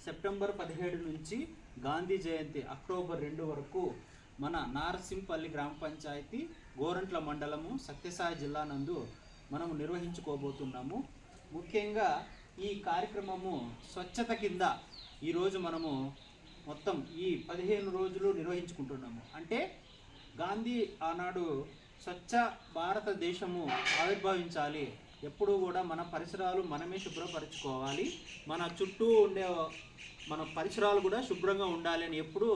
September 17 నుంచి గాంధీ జయంతి October 2 వరకు మన నారసింపల్లి గ్రామ పంచాయతీ గోరంట్ల మండలము సత్యసాయి జిల్లా నందు మనము నిర్వహించుకోబోతున్నాము. ముఖ్యంగా ఈ కార్యక్రమము స్వచ్ఛత కింద ఈరోజు మనము మొత్తం ఈ 15 రోజులు నిర్వహించుకుంటున్నాము. అంటే గాంధీ ఆనాడు స్వచ్ఛ భారతదేశము ఆవిర్భవించాలి, ఎప్పుడూ కూడా మన పరిసరాలు మనమే శుభ్రపరచుకోవాలి, మన చుట్టూ ఉండే మన పరిసరాలు కూడా శుభ్రంగా ఉండాలి అని ఎప్పుడూ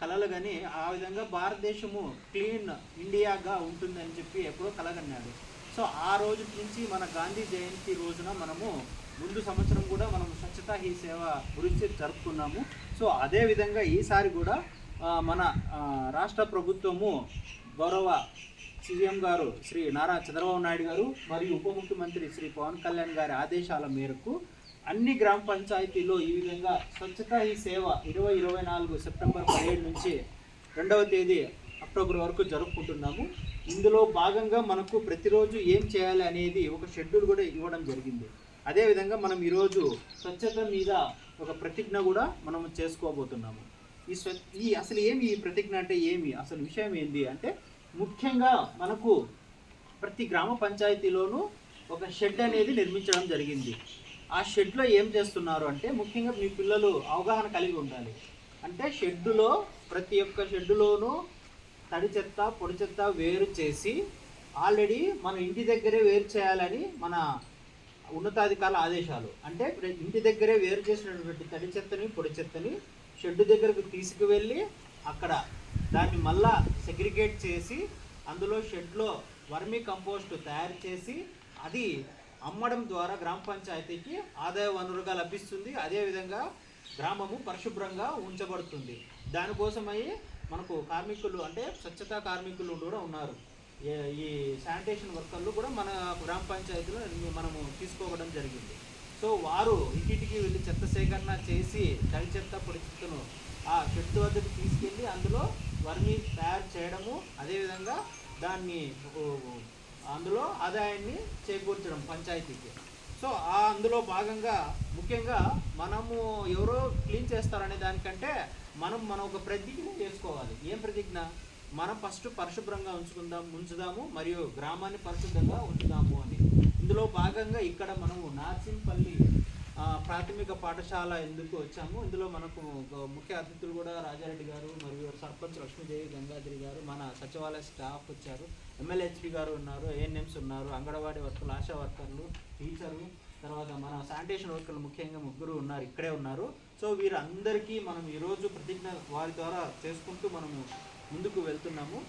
కలలుగని ఆ విధంగా భారతదేశము క్లీన్ ఇండియాగా ఉంటుందని చెప్పి ఎప్పుడో కలగన్నాడు. సో ఆ రోజు నుంచి మన గాంధీ జయంతి రోజున మనము ముందు సంవత్సరం కూడా మనం స్వచ్ఛతా హీ సేవ గురించి జరుపుకున్నాము. సో అదేవిధంగా ఈసారి కూడా మన రాష్ట్ర ప్రభుత్వము గౌరవ సీఎం గారు శ్రీ నారా చంద్రబాబు నాయుడు గారు మరియు ఉప ముఖ్యమంత్రి శ్రీ పవన్ కళ్యాణ్ గారి ఆదేశాల మేరకు అన్ని గ్రామ పంచాయతీల్లో ఈ విధంగా స్వచ్ఛతా హీ సేవ 2024 సెప్టెంబర్ 17 నుంచి 2వ తేదీ అక్టోబర్ వరకు జరుపుకుంటున్నాము. ఇందులో భాగంగా మనకు ప్రతిరోజు ఏం చేయాలి అనేది ఒక షెడ్యూల్ కూడా ఇవ్వడం జరిగింది. అదేవిధంగా మనం ఈరోజు స్వచ్ఛత మీద ఒక ప్రతిజ్ఞ కూడా మనం చేసుకోబోతున్నాము. ఈ అసలు ఏమి ఈ ప్రతిజ్ఞ అంటే ఏమి, అసలు విషయం ఏంటి అంటే, ముఖ్యంగా మనకు ప్రతి గ్రామ పంచాయతీలోనూ ఒక షెడ్ అనేది నిర్మించడం జరిగింది. ఆ షెడ్లో ఏం చేస్తున్నారు అంటే, ముఖ్యంగా మీ పిల్లలు అవగాహన కలిగి ఉండాలి. అంటే షెడ్డులో ప్రతి ఒక్క షెడ్డులోనూ తడి చెత్త పొడి చెత్త వేరు చేసి ఆల్రెడీ మన ఇంటి దగ్గరే వేరు చేయాలని మన ఉన్నతాధికారుల ఆదేశాలు. అంటే ఇంటి దగ్గరే వేరు చేసినటువంటి తడి చెత్తని పొడి చెత్తని షెడ్డు దగ్గరకు తీసుకువెళ్ళి అక్కడ దాన్ని మళ్ళా సెగ్రిగేట్ చేసి అందులో షెడ్లో వర్మీ కంపోస్ట్ తయారు చేసి అది అమ్మడం ద్వారా గ్రామ పంచాయతీకి ఆదాయ వనరుగా లభిస్తుంది. అదేవిధంగా గ్రామము పరిశుభ్రంగా ఉంచబడుతుంది. దానికోసమై మనకు కార్మికులు అంటే స్వచ్ఛతా కార్మికులు కూడా ఉన్నారు. ఈ శానిటేషన్ వర్కర్లు కూడా మన గ్రామ పంచాయతీలో మనము తీసుకోవడం జరిగింది. సో వారు ఇంటింటికి వెళ్ళి చెత్త సేకరణ చేసి తడి చెత్త పొడి చెత్తను ఆ షెడ్ వద్దకు తీసుకెళ్ళి అందులో వర్మీ తయారు చేయడము, అదేవిధంగా దాన్ని అందులో ఆదాయాన్ని చేకూర్చడం పంచాయతీకి. సో అందులో భాగంగా ముఖ్యంగా మనము ఎవరో క్లీన్ చేస్తారనే దానికంటే మనం ఒక ప్రతిజ్ఞ చేసుకోవాలి. ఏం ప్రతిజ్ఞ? మనం ఫస్ట్ పరిశుభ్రంగా ఉంచుదాము మరియు గ్రామాన్ని పరిశుభ్రంగా ఉంచుదాము అని. ఇందులో భాగంగా ఇక్కడ మనము నార్సింపల్లి ప్రాథమిక పాఠశాల ఎందుకు వచ్చాము, ఇందులో మనకు ముఖ్య అతిథులు కూడా రాజారెడ్డి గారు మరియు సర్పంచ్ లక్ష్మీదేవి గంగాధరి గారు, మన సచివాలయ స్టాఫ్ వచ్చారు, ఎమ్మెల్యేహెచ్పి గారు ఉన్నారు, ఏఎన్ఎంస్ ఉన్నారు, అంగన్వాడీ వర్కర్లు, ఆశా వర్కర్లు, టీచర్లు, తర్వాత మన శానిటేషన్ వర్కర్లు ముఖ్యంగా 3 ఉన్నారు, ఇక్కడే ఉన్నారు. సో వీరందరికీ మనం ఈరోజు ప్రతిజ్ఞ వారి ద్వారా చేసుకుంటూ మనము ముందుకు వెళ్తున్నాము.